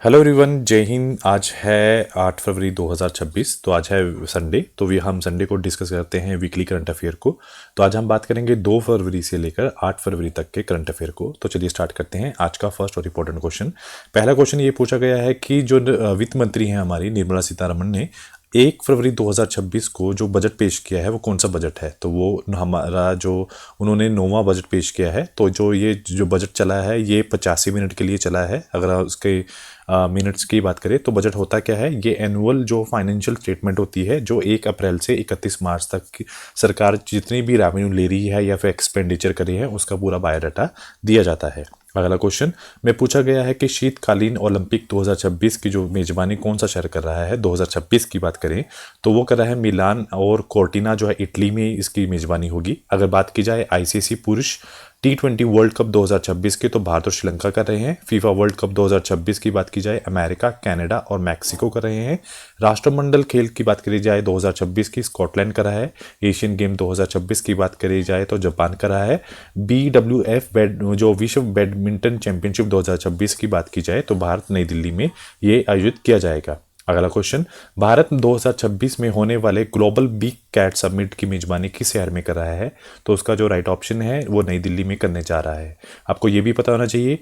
Hello everyone, जय हिंद। आज है 8 फरवरी 2026। तो आज है संडे। तो हम संडे को डिस्कस करते हैं वीकली करंट अफेयर को। तो आज हम बात करेंगे 2 फरवरी से लेकर 8 फरवरी तक के करंट अफेयर को। तो चलिए स्टार्ट करते हैं आज का फर्स्ट और इम्पोर्टेंट क्वेश्चन। पहला क्वेश्चन ये पूछा गया है कि जो वित्त मंत्री हैं हमारी निर्मला सीतारमण ने 1 फरवरी 2026 को जो बजट पेश किया है वो कौन सा बजट है। तो वो हमारा जो उन्होंने 9वां बजट पेश किया है। तो जो बजट चला है ये 85 मिनट के लिए चला है। अगर उसके मिनट्स की बात करें तो बजट होता क्या है, ये एनुअल जो फाइनेंशियल स्टेटमेंट होती है जो 1 अप्रैल से 31 मार्च तक की सरकार जितनी भी रेवेन्यू ले रही है या फिर एक्सपेंडिचर कर रही है उसका पूरा बायोडाटा दिया जाता है। अगला क्वेश्चन में पूछा गया है कि शीतकालीन ओलंपिक 2026 की जो मेजबानी कौन सा शहर कर रहा है। 2026 की बात करें तो वो कर रहा है मिलान, और कोर्टिना जो है इटली में इसकी मेजबानी होगी। अगर बात की जाए आईसीसी पुरुष T20 वर्ल्ड कप 2026 की तो भारत और श्रीलंका कर रहे हैं। फीफा वर्ल्ड कप 2026 की बात की जाए अमेरिका, कनाडा और मैक्सिको कर रहे हैं। राष्ट्रमंडल खेल की बात करी जाए 2026 की स्कॉटलैंड कर रहा है। एशियन गेम 2026 की बात करी जाए तो जापान कर रहा है। BWF जो विश्व बैडमिंटन चैंपियनशिप 2026 की बात की जाए तो भारत नई दिल्ली में ये आयोजित किया जाएगा। अगला क्वेश्चन, भारत 2026 में होने वाले ग्लोबल बिग कैट समिट की मेजबानी किस शहर में कर रहा है। तो उसका जो राइट ऑप्शन है वो नई दिल्ली में करने जा रहा है। आपको ये भी पता होना चाहिए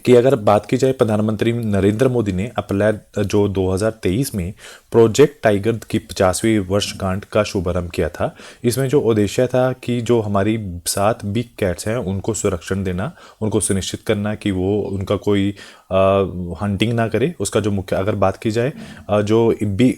कि अगर बात की जाए प्रधानमंत्री नरेंद्र मोदी ने अप्रैल जो 2023 में प्रोजेक्ट टाइगर की 50वीं वर्षगांठ का शुभारंभ किया था। इसमें जो उद्देश्य था कि जो हमारी 7 बिग कैट्स हैं उनको संरक्षण देना, उनको सुनिश्चित करना कि वो उनका कोई हंटिंग ना करे। उसका जो मुख्य अगर बात की जाए जो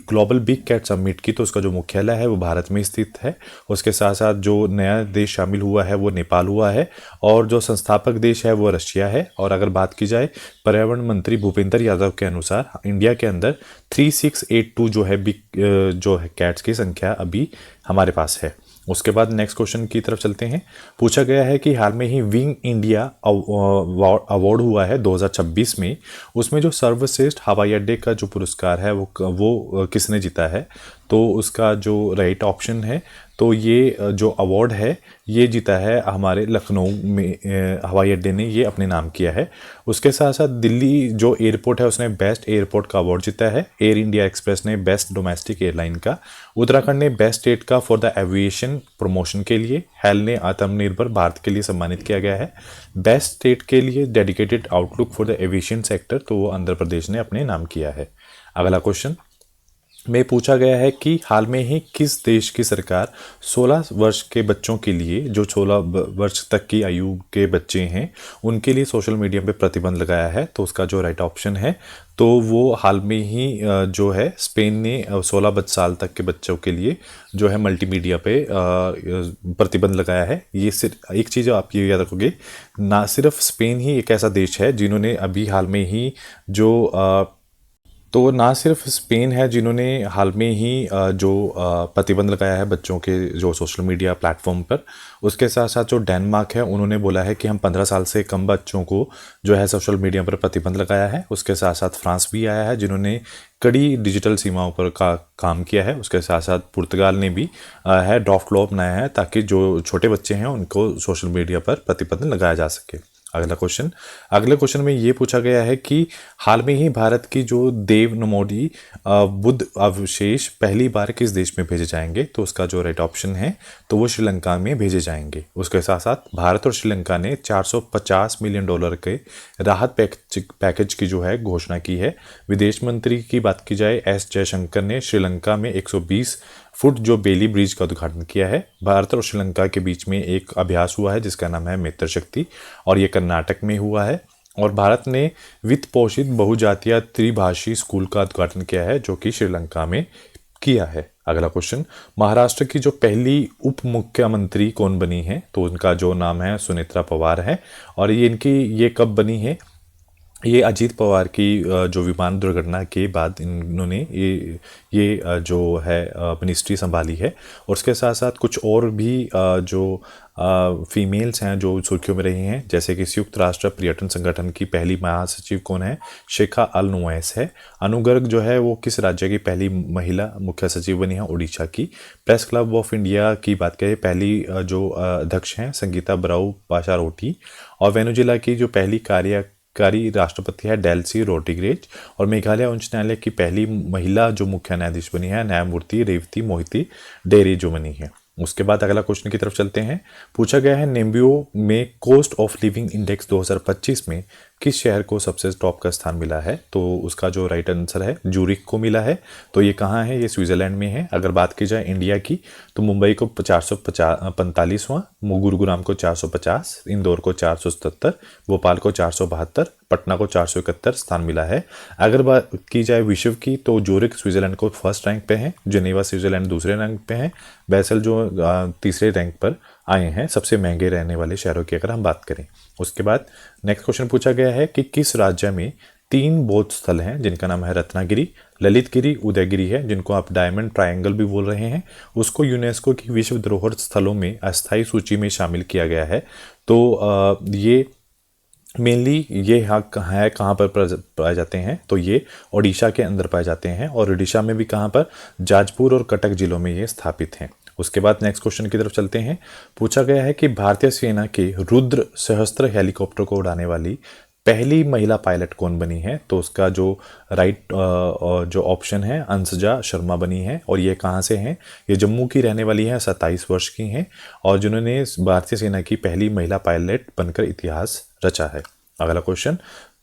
ग्लोबल बिग कैट समिट की तो उसका जो मुख्यालय है वो भारत में स्थित है। उसके साथ साथ जो नया देश शामिल हुआ है वो नेपाल हुआ है, और जो संस्थापक देश है वो रशिया है। और अगर बात की जाए पर्यावरण मंत्री भूपेंद्र यादव के अनुसार इंडिया के अंदर 3682 जो है बिग जो है कैट्स की संख्या अभी हमारे पास है। उसके बाद नेक्स्ट क्वेश्चन की तरफ चलते हैं। पूछा गया है कि हाल में ही विंग इंडिया अवार्ड हुआ है 2026 में, उसमें जो सर्वश्रेष्ठ हवाई अड्डे का जो पुरस्कार है वो किसने जीता है। तो उसका जो राइट ऑप्शन है तो ये जो अवार्ड है ये जीता है हमारे लखनऊ में हवाई अड्डे ने ये अपने नाम किया है। उसके साथ साथ दिल्ली जो एयरपोर्ट है उसने बेस्ट एयरपोर्ट का अवार्ड जीता है। एयर इंडिया एक्सप्रेस ने बेस्ट डोमेस्टिक एयरलाइन का। उत्तराखंड ने बेस्ट स्टेट का फॉर द एविएशन प्रमोशन के लिए। हेल ने आत्मनिर्भर भारत के लिए सम्मानित किया गया है। बेस्ट स्टेट के लिए dedicated outlook for the aviation sector तो वो आंध्र प्रदेश ने अपने नाम किया है। अगला क्वेश्चन में पूछा गया है कि हाल में ही किस देश की सरकार 16 वर्ष के बच्चों के लिए, जो 16 वर्ष तक की आयु के बच्चे हैं उनके लिए सोशल मीडिया पे प्रतिबंध लगाया है। तो उसका जो राइट ऑप्शन है तो वो हाल में ही जो है स्पेन ने 16 साल तक के बच्चों के लिए जो है मल्टीमीडिया पे प्रतिबंध लगाया है। ये सिर्फ एक चीज़ आप ये याद रखोगे, ना सिर्फ स्पेन ही एक ऐसा देश है जिन्होंने अभी हाल में ही जो तो ना सिर्फ स्पेन है जिन्होंने हाल में ही जो प्रतिबंध लगाया है बच्चों के जो सोशल मीडिया प्लेटफॉर्म पर। उसके साथ साथ जो डेनमार्क है उन्होंने बोला है कि हम 15 साल से कम बच्चों को जो है सोशल मीडिया पर प्रतिबंध लगाया है। उसके साथ साथ फ्रांस भी आया है जिन्होंने कड़ी डिजिटल सीमाओं पर काम किया है। उसके साथ साथ पुर्तगाल ने भी है ड्राफ्ट लॉ अपनाया है ताकि जो छोटे बच्चे हैं उनको सोशल मीडिया पर प्रतिबंध लगाया जा सके। अगले क्वेश्चन में ये पूछा गया है कि हाल में ही भारत की जो देव नमोडी बुद्ध अवशेष पहली बार किस देश में भेजे जाएंगे। तो उसका जो राइट ऑप्शन है तो वो श्रीलंका में भेजे जाएंगे। उसके साथ साथ भारत और श्रीलंका ने $450 मिलियन के राहत पैकेज की जो है घोषणा की है। विदेश मंत्री की बात की जाए एस जयशंकर ने श्रीलंका में 120 फुट जो बेली ब्रिज का उद्घाटन किया है। भारत और श्रीलंका के बीच में एक अभ्यास हुआ है जिसका नाम है मित्र शक्ति, और ये कर्नाटक में हुआ है। और भारत ने वित्त पोषित बहुजातीय त्रिभाषी स्कूल का उद्घाटन किया है जो कि श्रीलंका में किया है। अगला क्वेश्चन, महाराष्ट्र की जो पहली उप मुख्यमंत्री कौन बनी है। तो उनका जो नाम है सुनेत्रा पवार है, और ये कब बनी है। ये अजीत पवार की जो विमान दुर्घटना के बाद इन्होंने ये जो है मिनिस्ट्री संभाली है। और उसके साथ साथ कुछ और भी जो फीमेल्स हैं जो सुर्खियों में रही हैं, जैसे कि संयुक्त राष्ट्र पर्यटन संगठन की पहली महासचिव कौन है, शेखा अल नुवैस है। अनु गर्ग जो है वो किस राज्य की पहली महिला मुख्य सचिव बनी है, उड़ीसा की। प्रेस क्लब ऑफ इंडिया की बात करें, पहली जो अध्यक्ष हैं संगीता बराऊ पाशारोटी। और वेनेजुएला की जो पहली कार्यकारी राष्ट्रपति है डेल्सी रोड्रिगेज। और मेघालय उच्च न्यायालय की पहली महिला जो मुख्य न्यायाधीश बनी है न्यायमूर्ति रेवती मोहिती डेरी जो बनी है। उसके बाद अगला क्वेश्चन की तरफ चलते हैं। पूछा गया है नेम्बियो में कोस्ट ऑफ लिविंग इंडेक्स 2025 में किस शहर को सबसे टॉप का स्थान मिला है? तो उसका जो राइट आंसर है जूरिक को मिला है। तो ये कहाँ है? ये स्विट्जरलैंड में है। अगर बात की जाए इंडिया की तो मुंबई को 445वां, गुरुग्राम को 450, इंदौर को 477, भोपाल को 472, पटना को 471 स्थान मिला है। अगर बात की जाए विश्व की तो जूरिक स्विट्जरलैंड को फर्स्ट रैंक पे है, जेनेवा स्विट्जरलैंड दूसरे रैंक पे है, बेसल जो तीसरे रैंक पर आए हैं सबसे महंगे रहने वाले शहरों की अगर हम बात करें। उसके बाद नेक्स्ट क्वेश्चन पूछा गया है कि किस राज्य में 3 बौद्ध स्थल हैं जिनका नाम है रत्नागिरी, ललितगिरी, उदयगिरी है, जिनको आप डायमंड ट्रायंगल भी बोल रहे हैं, उसको यूनेस्को की विश्व धरोहर स्थलों में अस्थायी सूची में शामिल किया गया है। तो ये मेनली ये है कहाँ पर पाए जाते हैं? तो ये ओडिशा के अंदर पाए जाते हैं और ओडिशा में भी कहाँ पर? जाजपुर और कटक जिलों में ये स्थापित हैं। उसके बाद नेक्स्ट क्वेश्चन की तरफ चलते हैं। पूछा गया है कि भारतीय सेना के रुद्र सहस्त्र हेलीकॉप्टर को उड़ाने वाली पहली महिला पायलट कौन बनी है? तो उसका जो राइट जो ऑप्शन है अंशजा शर्मा बनी है। और ये कहाँ से हैं? ये जम्मू की रहने वाली है, 27 वर्ष की हैं और जिन्होंने भारतीय सेना की पहली महिला पायलट बनकर इतिहास रचा है। अगला क्वेश्चन,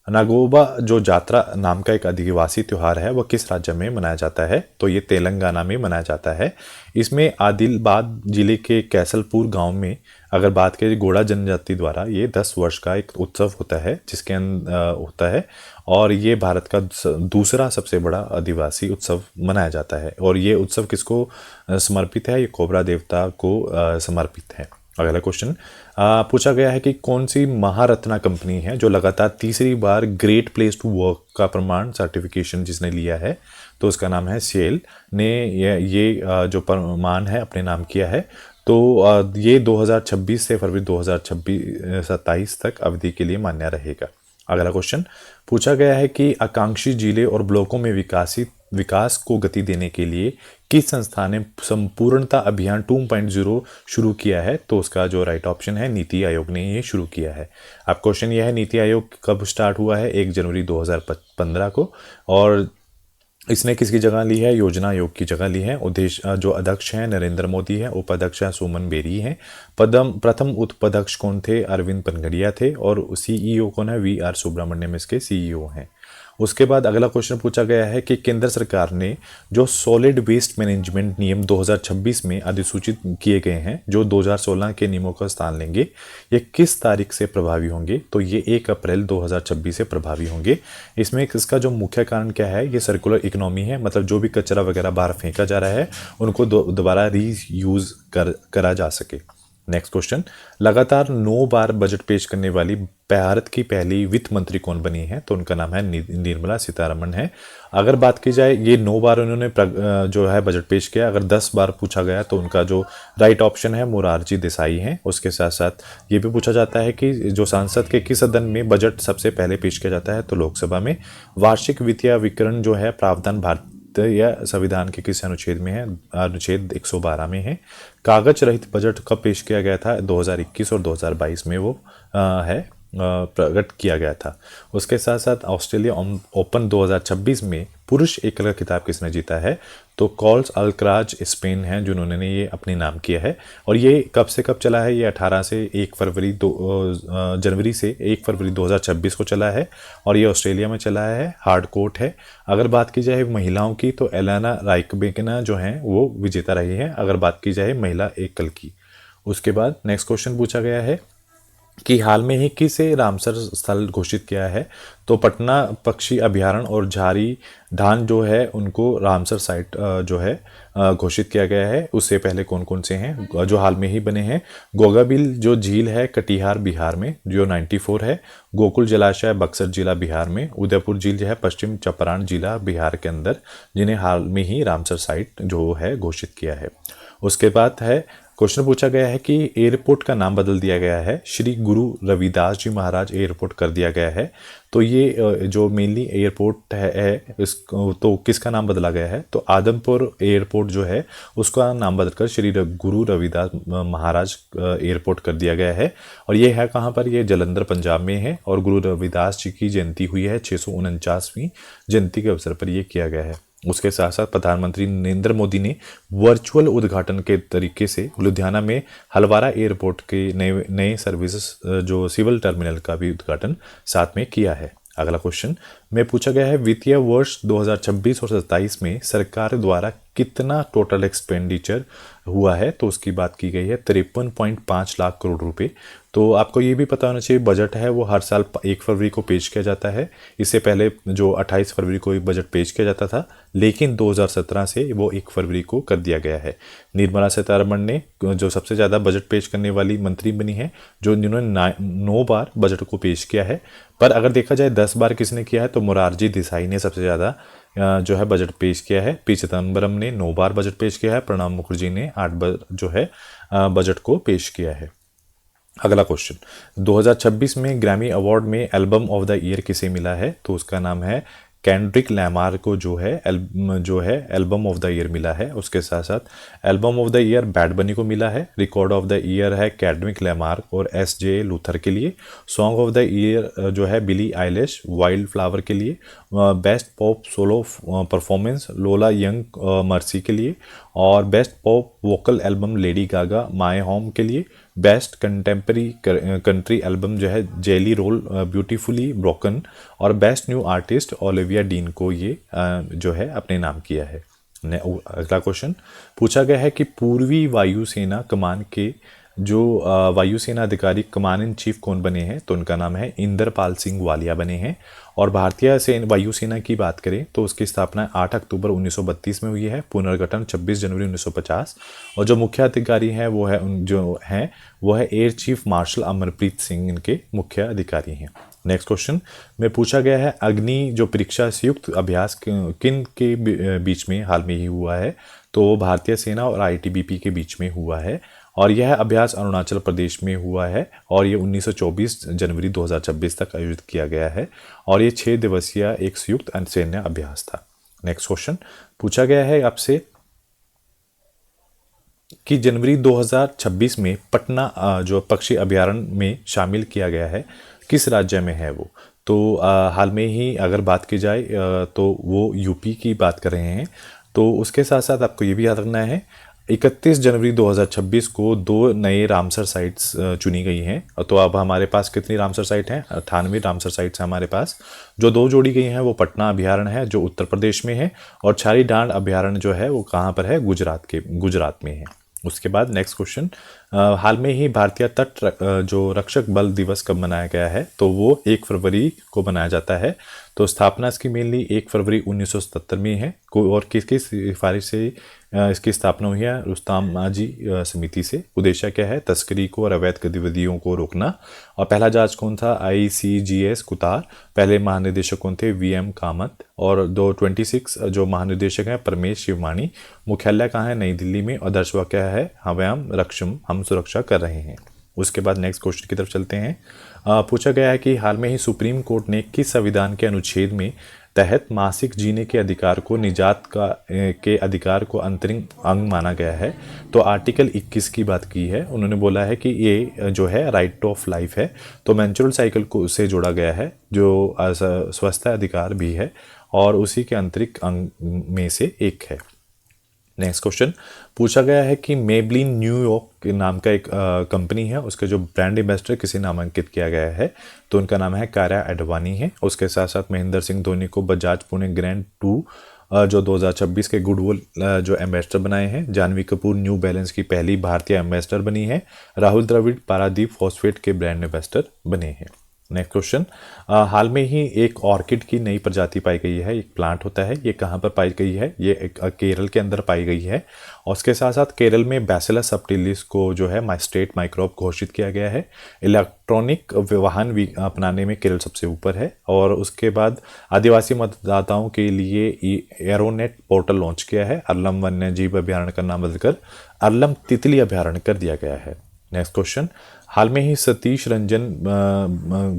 नागोबा जो जात्रा नाम का एक आदिवासी त्यौहार है वह किस राज्य में मनाया जाता है? तो ये तेलंगाना में मनाया जाता है। इसमें आदिलाबाद जिले के कैसलपुर गांव में अगर बात करें गोड़ा जनजाति द्वारा ये 10 वर्ष का एक उत्सव होता है जिसके होता है और ये भारत का दूसरा सबसे बड़ा आदिवासी उत्सव मनाया जाता है। और ये उत्सव किसको समर्पित है? ये कोबरा देवता को समर्पित है। अगला क्वेश्चन पूछा गया है कि कौन सी महारत्ना कंपनी है जो लगातार तीसरी बार ग्रेट प्लेस टू वर्क का प्रमाण सर्टिफिकेशन जिसने लिया है? तो उसका नाम है शेल ने ये जो प्रमाण है अपने नाम किया है। तो ये 2026 से फरवरी 2027 तक अवधि के लिए मान्य रहेगा। अगला क्वेश्चन पूछा गया है कि आकांक्षी जिले और ब्लॉकों में विकास को गति देने के लिए किस संस्था ने संपूर्णता अभियान 2.0 शुरू किया है? तो उसका जो राइट ऑप्शन है नीति आयोग ने ये शुरू किया है। अब क्वेश्चन यह है नीति आयोग कब स्टार्ट हुआ है? 1 जनवरी 2015 को। और इसने किसकी जगह ली है? योजना आयोग की जगह ली है। उद्देश्य जो अध्यक्ष हैं नरेंद्र मोदी हैं, उपाध्यक्ष हैं सुमन बेरी हैं, प्रथम उपाध्यक्ष कौन थे? अरविंद पनगड़िया थे और सीईओ कौन है? VR सुब्रमण्यम इसके सीईओ हैं। उसके बाद अगला क्वेश्चन पूछा गया है कि केंद्र सरकार ने जो सॉलिड वेस्ट मैनेजमेंट नियम 2026 में अधिसूचित किए गए हैं जो 2016 के नियमों का स्थान लेंगे, ये किस तारीख से प्रभावी होंगे? तो ये 1 अप्रैल 2026 से प्रभावी होंगे। इसमें इसका जो मुख्य कारण क्या है? ये सर्कुलर इकोनॉमी है, मतलब जो भी कचरा वगैरह बाहर फेंका जा रहा है उनको दोबारा रीयूज करा जा सके। नेक्स्ट क्वेश्चन, लगातार 9 बार बजट पेश करने वाली भारत की पहली वित्त मंत्री कौन बनी है? तो उनका नाम है निर्मला सीतारमण है। अगर बात की जाए ये 9 बार उन्होंने जो है बजट पेश किया, अगर 10 बार पूछा गया तो उनका जो राइट ऑप्शन है मोरारजी देसाई है। उसके साथ साथ ये भी पूछा जाता है कि जो संसद के किस सदन में बजट सबसे पहले पेश किया जाता है? तो लोकसभा में। वार्षिक वित्तीय विवरण जो है प्रावधान भारत या संविधान के किस अनुच्छेद में है? अनुच्छेद 112 में है। कागज रहित बजट कब पेश किया गया था? 2021 और 2022 में वो प्रकट किया गया था। उसके साथ साथ ऑस्ट्रेलिया ओपन 2026 में पुरुष एकल खिताब किसने जीता है? तो कॉल्स अल्कराज स्पेन हैं जिन्होंने ये अपने नाम किया है। और ये कब से कब चला है? ये 18 से 1 फरवरी जनवरी से 1 फरवरी 2026 को चला है और ये ऑस्ट्रेलिया में चला है, हार्ड कोर्ट है। अगर बात की जाए महिलाओं की तो एलाना राइकबेकना जो हैं वो विजेता रही है अगर बात की जाए महिला एकल की। उसके बाद नेक्स्ट क्वेश्चन पूछा गया है कि हाल में ही किसे रामसर स्थल घोषित किया है? तो पटना पक्षी अभयारण्य और झारी धान जो है उनको रामसर साइट जो है घोषित किया गया है। उससे पहले कौन कौन से हैं जो हाल में ही बने हैं? गोगाबिल जो झील है कटिहार बिहार में जो 94 है, गोकुल जलाशय बक्सर जिला बिहार में, उदयपुर झील जो है पश्चिम चंपारण जिला बिहार के अंदर, जिन्हें हाल में ही रामसर साइट जो है घोषित किया है। उसके बाद है क्वेश्चन पूछा गया है कि एयरपोर्ट का नाम बदल दिया गया है, श्री गुरु रविदास जी महाराज एयरपोर्ट कर दिया गया है। तो ये जो मेनली एयरपोर्ट है इस तो किसका नाम बदला गया है, तो आदमपुर एयरपोर्ट जो है उसका नाम बदलकर श्री गुरु रविदास महाराज एयरपोर्ट कर दिया गया है। और ये है कहाँ पर, ये जलंधर पंजाब में है। और गुरु रविदास जी की जयंती हुई है 649वीं जयंती के अवसर पर ये किया गया है। उसके साथ साथ प्रधानमंत्री नरेंद्र मोदी ने वर्चुअल उद्घाटन के तरीके से लुधियाना में हलवारा एयरपोर्ट के नए नए सर्विसेज जो सिविल टर्मिनल का भी उद्घाटन साथ में किया है। अगला क्वेश्चन में पूछा गया है, वित्तीय वर्ष 2026 और 27 में सरकार द्वारा कितना टोटल एक्सपेंडिचर हुआ है, तो उसकी बात की गई है 53.5 लाख करोड़ रुपए। तो आपको ये भी पता होना चाहिए बजट है वो हर साल 1 फरवरी को पेश किया जाता है। इससे पहले जो 28 फरवरी को एक बजट पेश किया जाता था, लेकिन 2017 से वो 1 फरवरी को कर दिया गया है। निर्मला सीतारमण ने जो सबसे ज़्यादा बजट पेश करने वाली मंत्री बनी है, जो जिन्होंने 9 बार बजट को पेश किया है। पर अगर देखा जाए 10 बार किसने किया है, तो मोरारजी देसाई ने सबसे ज़्यादा जो है बजट पेश किया है। पी चिदम्बरम ने 9 बार बजट पेश किया है। प्रणब मुखर्जी ने 8 बार जो है बजट को पेश किया है। अगला क्वेश्चन, 2026 में ग्रैमी अवार्ड में एल्बम ऑफ द ईयर किसे मिला है, तो उसका नाम है केंड्रिक लैमार को जो है एल्बम ऑफ द ईयर मिला है। उसके साथ साथ album of the year bad बनी को मिला है। रिकॉर्ड ऑफ द ईयर है केंड्रिक लैमार और एस.जे. लूथर के लिए। सॉन्ग ऑफ द ईयर जो है बिली आइलिश वाइल्ड फ्लावर के लिए। बेस्ट पॉप सोलो परफॉर्मेंस लोला यंग मर्सी के लिए। और best pop vocal album Lady Gaga my home के लिए। बेस्ट कंटेम्प्रेरी कंट्री एल्बम जो है जेली रोल ब्यूटीफुली ब्रोकन। और best new artist Olivia dean को ये जो है अपने नाम किया है। अगला क्वेश्चन पूछा गया है कि पूर्वी वायुसेना कमान के जो वायुसेना अधिकारी कमान इन चीफ कौन बने हैं, तो उनका नाम है इंद्रपाल सिंह वालिया बने हैं। और भारतीय वायुसेना की बात करें तो उसकी स्थापना 8 अक्टूबर 1932 में हुई है। पुनर्गठन 26 जनवरी 1950। और जो मुख्य अधिकारी हैं वो है air chief marshal Amarpreet Singh इनके मुख्य अधिकारी हैं। नेक्स्ट क्वेश्चन में पूछा गया है, अग्नि जो परीक्षा संयुक्त अभ्यास किन के बीच में हाल में ही हुआ है, तो भारतीय सेना और आईटीबीपी के बीच में हुआ है। और यह अभ्यास अरुणाचल प्रदेश में हुआ है। और ये 1924 जनवरी 2026 तक आयोजित किया गया है। और ये 6 दिवसीय एक संयुक्त सैन्य अभ्यास था। नेक्स्ट क्वेश्चन पूछा गया है आपसे कि जनवरी 2026 में पटना जो पक्षी अभयारण्य में शामिल किया गया है, किस राज्य में है वो, तो हाल में ही अगर बात की जाए तो वो यूपी की बात कर रहे हैं। तो उसके साथ साथ आपको ये भी याद रखना है 31 जनवरी 2026 को 2 नए रामसर साइट्स चुनी गई हैं। तो अब हमारे पास कितनी रामसर साइट हैं, 98 रामसर साइट्स हैं हमारे पास। जो 2 जोड़ी गई हैं वो पटना अभयारण्य है जो उत्तर प्रदेश में है। और छारी डांड अभयारण्य जो है वो कहाँ पर है, गुजरात में है। उसके बाद नेक्स्ट क्वेश्चन, हाल में ही भारतीय तट जो रक्षक बल दिवस कब मनाया गया है, तो वो 1 फरवरी को मनाया जाता है। तो स्थापना इसकी मेनली 1 फरवरी 1977 में है। और किसकी सिफारिश से इसकी स्थापना हुई है, रुस्तामाजी समिति से। उद्देश्य क्या है, तस्करी को और अवैध गतिविधियों को रोकना। और पहला जहाज कौन था, ICGS कुतार। पहले महानिदेशक कौन थे, VM कामत। और 26 जो महानिदेशक हैं परमेश शिवमानी। मुख्यालय कहाँ है, नई दिल्ली में। और दर्शवा क्या है, हव्याम रक्षम, हम सुरक्षा कर रहे हैं। उसके बाद नेक्स्ट क्वेश्चन की तरफ चलते हैं। पूछा गया है कि हाल में ही सुप्रीम कोर्ट ने किस संविधान के अनुच्छेद में तहत मासिक जीने के अधिकार को निजात के अधिकार को अंतरिम अंग माना गया है, तो आर्टिकल 21 की बात की है। उन्होंने बोला है कि ये जो है राइट ऑफ लाइफ है, तो मेंस्ट्रुअल साइकिल को उससे जोड़ा गया है जो स्वास्थ्य अधिकार भी है और उसी के आंतरिक अंग में से एक है। नेक्स्ट क्वेश्चन पूछा गया है कि मेबलिन न्यूयॉर्क नाम का एक कंपनी है, उसके जो ब्रांड एम्बेसडर किसे नामांकित किया गया है, तो उनका नाम है कारा एडवानी है। उसके साथ साथ महेंद्र सिंह धोनी को बजाज पुणे ग्रैंड 2 जो 2026 के गुडविल जो एम्बेसडर बनाए हैं। जानवी कपूर न्यू बैलेंस की पहली भारतीय एम्बेसडर बनी है। राहुल द्रविड़ पारादीप फॉस्फेट के ब्रांड एम्बेसडर बने हैं। नेक्स्ट क्वेश्चन, हाल में ही एक ऑर्किड की नई प्रजाति पाई गई है, एक प्लांट होता है, ये कहाँ पर पाई गई है? ये एक केरल के अंदर पाई गई है। और उसके साथ साथ केरल में बैसिलस सबटिलिस को जो है स्टेट माइक्रोब घोषित किया गया है। इलेक्ट्रॉनिक वाहन अपनाने में केरल सबसे ऊपर है। और उसके बाद आदिवासी मतदाताओं के लिए एरोनेट पोर्टल लॉन्च किया है। अरलम वन्य जीव अभ्यारण्य का नाम बदलकर अरलम तितली अभ्यारण्य कर दिया गया है। नेक्स्ट क्वेश्चन, हाल में ही सतीश रंजन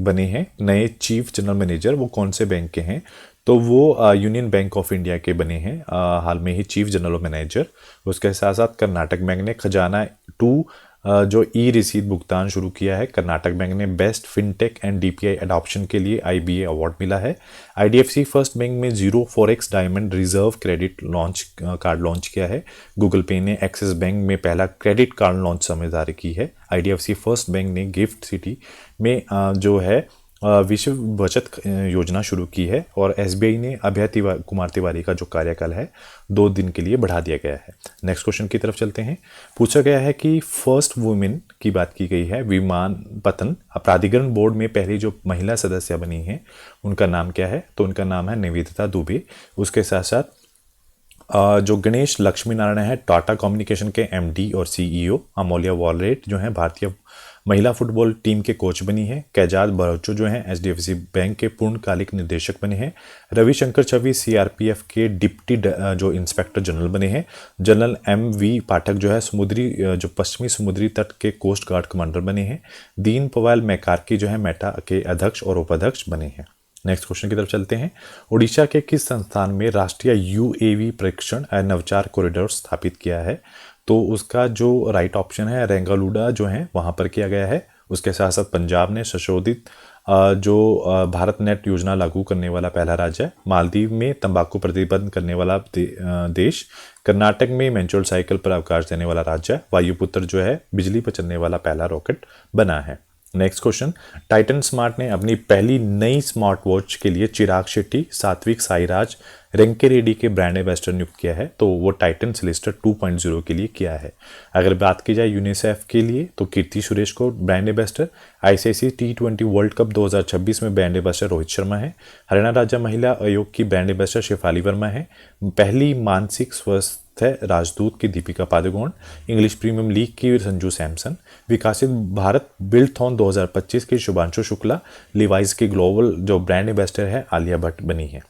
बने हैं नए चीफ जनरल मैनेजर, वो कौन से बैंक के हैं? तो वो यूनियन बैंक ऑफ इंडिया के बने हैं हाल में ही चीफ जनरल मैनेजर। उसके साथ साथ कर्नाटक बैंक ने खजाना 2 जो ई रिसीट भुगतान शुरू किया है। कर्नाटक बैंक ने best fintech and DPI adoption के लिए आईबीए अवार्ड मिला है। आईडीएफसी फर्स्ट बैंक में 0 forex diamond reserve credit card launch किया है। गूगल पे ने एक्सिस बैंक में पहला क्रेडिट कार्ड लॉन्च समझदारी की है। आईडीएफसी फर्स्ट बैंक ने गिफ्ट सिटी में जो है विश्व बचत योजना शुरू की है। और एसबीआई ने अभय कुमार तिवारी का जो कार्यकाल है 2 दिन के लिए बढ़ा दिया गया है। नेक्स्ट क्वेश्चन की तरफ चलते हैं। पूछा गया है कि फर्स्ट वुमेन की बात की गई है विमानपत्तन प्राधिकरण बोर्ड में पहली जो महिला सदस्य बनी है उनका नाम क्या है? तो उनका नाम है निवेदिता दुबे। उसके साथ साथ जो गणेश लक्ष्मी नारायण है टाटा कम्युनिकेशन के एमडी और सीईओ। अमोलिया वॉलरेट जो है भारतीय महिला फुटबॉल टीम के कोच बनी है। कैजाद बरोचो जो हैं एचडीएफसी बैंक के पूर्णकालिक निदेशक बने हैं। रविशंकर छवि सीआरपीएफ के डिप्टी जो इंस्पेक्टर जनरल बने हैं। जनरल एमवी पाठक जो है जो पश्चिमी समुद्री तट के कोस्ट गार्ड कमांडर बने हैं। दीन पवाल मैकार्की जो है मेटा के अध्यक्ष और उपाध्यक्ष बने हैं। नेक्स्ट क्वेश्चन की तरफ चलते हैं। उड़ीसा के किस संस्थान में राष्ट्रीय यूएवी परीक्षण नवचार कॉरिडोर स्थापित किया है? तो उसका जो राइट ऑप्शन है रेंगालूडा जो है वहाँ पर किया गया है। उसके साथ साथ पंजाब ने संशोधित जो भारत नेट योजना लागू करने वाला पहला राज्य है। मालदीव में तंबाकू प्रतिबंध करने वाला देश। कर्नाटक में मैंचोल साइकिल पर अवकाश देने वाला राज्य है। वायुपुत्र जो है बिजली पर चलने वाला पहला रॉकेट बना है। नेक्स्ट क्वेश्चन, टाइटन स्मार्ट ने अपनी पहली नई स्मार्ट वॉच के लिए चिराग शेट्टी, सात्विक साईराज, रेंके रेड्डी के ब्रांड एम्बेसडर नियुक्त किया है। तो वो टाइटन सेलेस्टर 2.0 के लिए किया है। अगर बात की जाए यूनिसेफ के लिए तो कीर्ति सुरेश को brand ambassador. ICC T20 world cup 2026 में ब्रांड एम्बेसडर रोहित शर्मा है। हरियाणा राज्य महिला आयोग की ब्रांड एम्बेसडर शेफाली वर्मा है। पहली मानसिक स्वस्थ है राजदूत की Deepika Padukone. English premium league की संजू सैमसन। विकासित भारत बिल्डथॉन 2025 की शुभांशु शुक्ला। लिवाइस की ग्लोबल जो ब्रांड एम्बेसडर है आलिया भट्ट बनी है।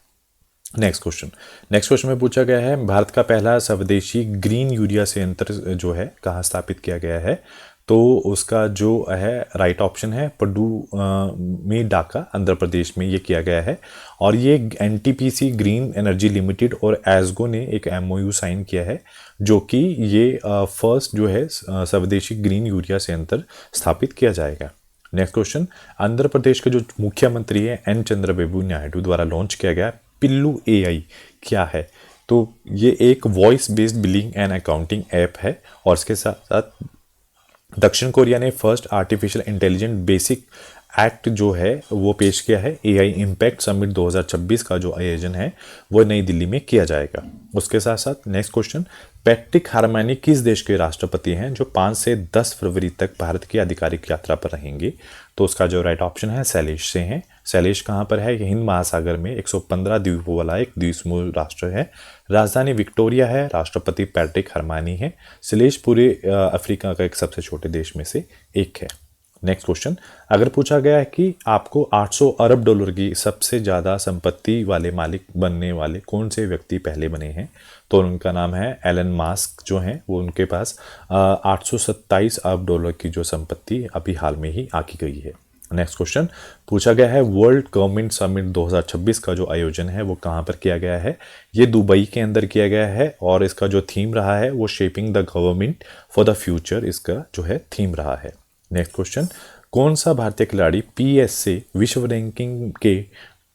नेक्स्ट क्वेश्चन में पूछा गया है भारत का पहला स्वदेशी ग्रीन यूरिया संयंत्र जो है कहाँ स्थापित किया गया है? तो उसका जो है राइट ऑप्शन है पड्डू में डाका आंध्र प्रदेश में ये किया गया है। और ये एनटीपीसी ग्रीन एनर्जी लिमिटेड और एसगो ने एक एमओयू साइन किया है जो कि ये फर्स्ट जो है स्वदेशी ग्रीन यूरिया संयंत्र स्थापित किया जाएगा। नेक्स्ट क्वेश्चन, आंध्र प्रदेश के जो मुख्यमंत्री है एन चंद्रबाबू नायडू द्वारा लॉन्च किया गया पिल्लू एआई क्या है? तो ये एक voice based billing and accounting app है। और इसके साथ साथ दक्षिण कोरिया ने first artificial intelligent basic act जो है वो पेश किया है। एआई इम्पैक्ट समिट 2026 का जो आयोजन है वो नई दिल्ली में किया जाएगा। उसके साथ साथ नेक्स्ट क्वेश्चन, पैट्रिक हार्मैनी किस देश के राष्ट्रपति हैं जो 5 से 10 फरवरी तक भारत की आधिकारिक यात्रा पर रहेंगे? तो उसका जो राइट ऑप्शन है शैलेश से हैं। शैलेश कहाँ पर है? हिंद महासागर में 115 द्वीपों वाला एक द्वीपसमूह राष्ट्र है। राजधानी विक्टोरिया है। राष्ट्रपति पैट्रिक हार्मैनी है। शैलेश पूरे अफ्रीका का एक सबसे छोटे देश में से एक है। नेक्स्ट क्वेश्चन, अगर पूछा गया है कि आपको 800 अरब डॉलर की सबसे ज़्यादा संपत्ति वाले मालिक बनने वाले कौन से व्यक्ति पहले बने हैं? तो उनका नाम है एलन मास्क जो हैं वो उनके पास 827 अरब डॉलर की जो संपत्ति अभी हाल में ही आकी गई है। नेक्स्ट क्वेश्चन पूछा गया है वर्ल्ड गवर्नमेंट समिट 2026 का जो आयोजन है वो कहाँ पर किया गया है? ये दुबई के अंदर किया गया है और इसका जो थीम रहा है वो shaping the government for the future इसका जो है थीम रहा है। नेक्स्ट क्वेश्चन, कौन सा भारतीय खिलाड़ी पीएसए विश्व रैंकिंग के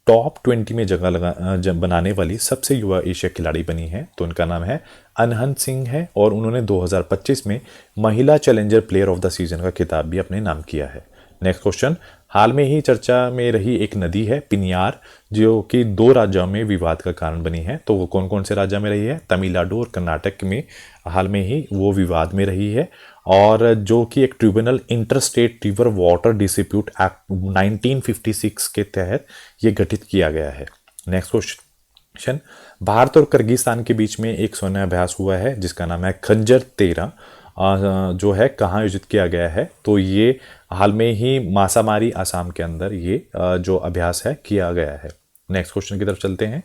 टॉप 20 में जगह बनाने वाली सबसे युवा एशिया खिलाड़ी बनी है? तो उनका नाम है अनहंत सिंह है और उन्होंने 2025 में महिला challenger player of the season का खिताब भी अपने नाम किया है। नेक्स्ट क्वेश्चन, हाल में ही चर्चा में रही एक नदी है पिनियार जो कि 2 राज्यों में विवाद का कारण बनी है। तो वो कौन कौन से राज्य में रही है? तमिलनाडु और कर्नाटक में हाल में ही वो विवाद में रही है। और जो कि एक tribunal inter state river water dispute act 1956 के तहत ये गठित किया गया है। नेक्स्ट क्वेश्चन, भारत और किर्गिस्तान के बीच में एक सैन्य अभ्यास हुआ है जिसका नाम है खंजर 13, जो है कहाँ आयोजित किया गया है? तो ये हाल में ही मासामारी असम के अंदर ये जो अभ्यास है किया गया है। नेक्स्ट क्वेश्चन की तरफ चलते हैं।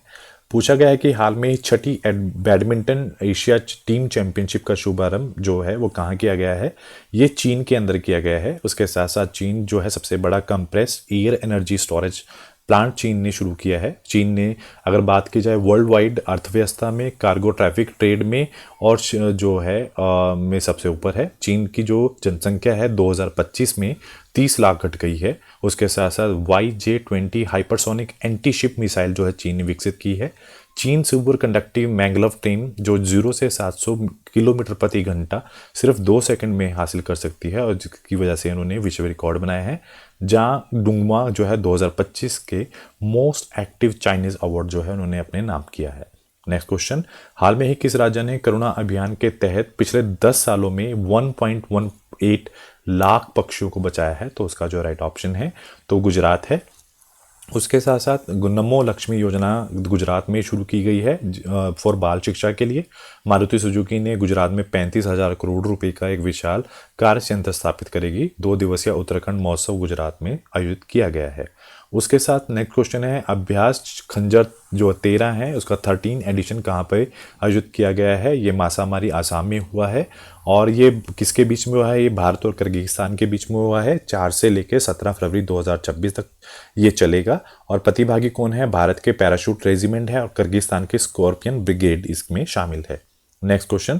पूछा गया है कि हाल में ही छठी बैडमिंटन एशिया टीम चैंपियनशिप का शुभारंभ जो है वो कहाँ किया गया है? ये चीन के अंदर किया गया है। उसके साथ साथ चीन जो है सबसे बड़ा compressed air energy storage plant चीन ने शुरू किया है। चीन ने अगर बात की जाए वर्ल्ड वाइड अर्थव्यवस्था में, कार्गो ट्रैफिक ट्रेड में और जो है में सबसे ऊपर है। चीन की जो जनसंख्या है 2025 में 30 लाख घट गई है। उसके साथ साथ YJ-20 hypersonic anti ship missile जो है चीन ने विकसित की है। चीन सुपर कंडक्टिव मैंगलव ट्रेन जो 0 से 700 किलोमीटर प्रति घंटा सिर्फ 2 सेकंड में हासिल कर सकती है और जिसकी वजह से उन्होंने विश्व रिकॉर्ड बनाया है। जहां डुंगमा जो है 2025 के मोस्ट एक्टिव चाइनीज अवार्ड जो है उन्होंने अपने नाम किया है। नेक्स्ट क्वेश्चन, हाल में ही किस राज्य ने करुणा अभियान के तहत पिछले 10 सालों में 1.18 लाख पक्षियों को बचाया है? तो उसका जो राइट ऑप्शन है तो गुजरात है। उसके साथ साथ नमो लक्ष्मी योजना गुजरात में शुरू की गई है फॉर बाल शिक्षा के लिए। मारुति सुजुकी ने गुजरात में 35,000 करोड़ रुपए का एक विशाल कार्य संयंत्र स्थापित करेगी। 2 दिवसीय उत्तराखंड महोत्सव गुजरात में आयोजित किया गया है। उसके साथ नेक्स्ट क्वेश्चन है, अभ्यास खंजर जो 13 है उसका 13 एडिशन कहाँ पे आयोजित किया गया है? ये मासामारी आसाम में हुआ है। और ये किसके बीच में हुआ है? ये भारत और किर्गिस्तान के बीच में हुआ है। 4 से लेकर 17 फरवरी 2026 तक ये चलेगा। और प्रतिभागी कौन है? भारत के पैराशूट रेजिमेंट है और किर्गिस्तान के स्कॉर्पियन ब्रिगेड इसमें शामिल है। नेक्स्ट क्वेश्चन,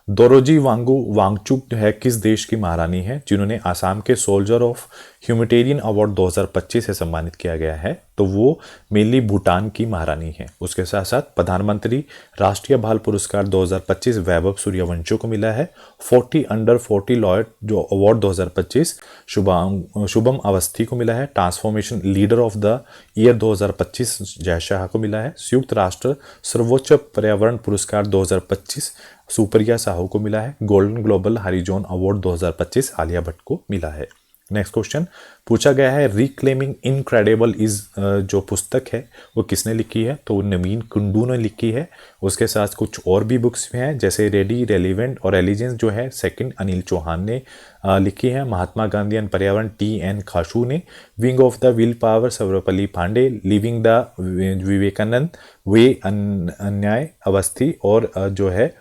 दोरोजी वांगचुक है किस देश की महारानी है जिन्होंने आसाम के सोल्जर ऑफ ह्यूमैनिटेरियन अवार्ड 2025 से सम्मानित किया गया है? तो वो मेनली भूटान की महारानी है। उसके साथ साथ प्रधानमंत्री राष्ट्रीय बाल पुरस्कार 2025 वैभव सूर्यवंशी को मिला है। 40 अंडर 40 लॉयड जो अवार्ड 2025 शुभम अवस्थी को मिला है। Transformation leader of the year 2025 Jay Shah को मिला है। संयुक्त राष्ट्र सर्वोच्च पर्यावरण पुरस्कार 2025 सुप्रिया साहू को मिला है। Golden global horizon award 2025 Alia Bhatt को मिला है। नेक्स्ट क्वेश्चन पूछा गया है, रिक्लेमिंग इनक्रेडिबल इज जो पुस्तक है वो किसने लिखी है? तो नवीन कुंडू ने लिखी है। उसके साथ कुछ और भी बुक्स हैं जैसे रेडी, रेलिवेंट और एलिजेंस जो है सेकंड अनिल चौहान ने लिखी है। महात्मा गांधी एंड पर्यावरण TN खाशू ने। Wing of the will power Sarvapalli Pandey. Living the Vivekananda way अन्याय अवस्थी और जो है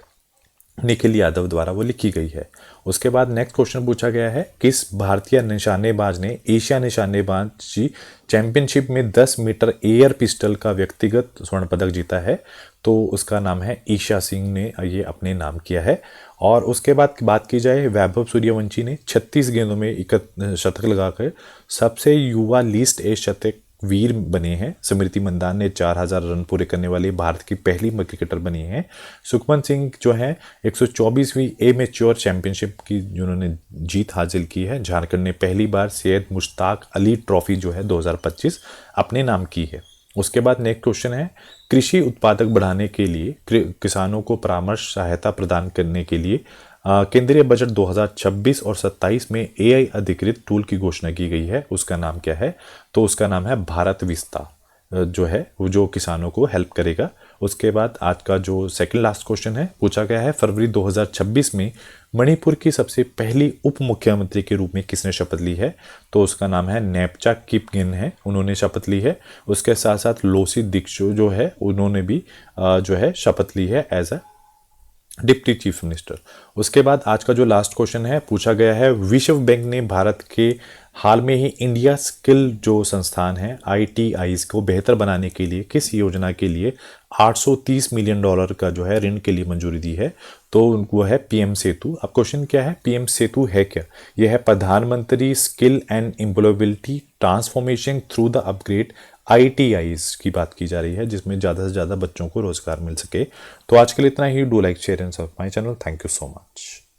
निखिल यादव द्वारा वो लिखी गई है। उसके बाद नेक्स्ट क्वेश्चन पूछा गया है, किस भारतीय निशानेबाज ने एशिया निशानेबाजी चैंपियनशिप में 10 मीटर एयर पिस्टल का व्यक्तिगत स्वर्ण पदक जीता है? तो उसका नाम है ईशा सिंह ने ये अपने नाम किया है। और उसके बाद बात की जाए, वैभव सूर्यवंशी ने 36 गेंदों में शतक लगाकर सबसे युवा लीस्ट एज शतक वीर बने हैं। स्मृति मंदान ने 4000 रन पूरे करने वाली भारत की पहली क्रिकेटर बनी है। सुखमन सिंह जो है 124वीं एमेच्योर चैंपियनशिप की जिन्होंने जीत हासिल की है। झारखंड ने पहली बार सैयद मुश्ताक अली ट्रॉफी जो है 2025 अपने नाम की है। उसके बाद नेक्स्ट क्वेश्चन है, कृषि उत्पादक बढ़ाने के लिए किसानों को परामर्श सहायता प्रदान करने के लिए केंद्रीय बजट 2026 और 27 में AI अधिकृत टूल की घोषणा की गई है। उसका नाम क्या है? तो उसका नाम है भारत विस्ता जो है वो जो किसानों को हेल्प करेगा। उसके बाद आज का जो सेकंड लास्ट क्वेश्चन है पूछा गया है, फरवरी 2026 में मणिपुर की सबसे पहली उप मुख्यमंत्री के रूप में किसने शपथ ली है? तो उसका नाम है नेपचा किपगिन है, उन्होंने शपथ ली है। उसके साथ साथ लोसी दीक्षो जो है उन्होंने भी जो है शपथ ली है as a deputy chief minister. उसके बाद आज का जो लास्ट क्वेश्चन है पूछा गया है, विश्व बैंक ने भारत के हाल में ही इंडिया स्किल जो संस्थान है ITIs को बेहतर बनाने के लिए किस योजना के लिए $830 मिलियन का जो है ऋण के लिए मंजूरी दी है? तो वो है PM सेतु। अब क्वेश्चन क्या है, PM सेतु है क्या? यह है प्रधानमंत्री skill and employability transformation through the upgrade ITIs की बात की जा रही है जिसमें ज़्यादा से ज़्यादा बच्चों को रोजगार मिल सके। तो आज के लिए इतना ही। Do like share and subscribe my channel. Thank you so much.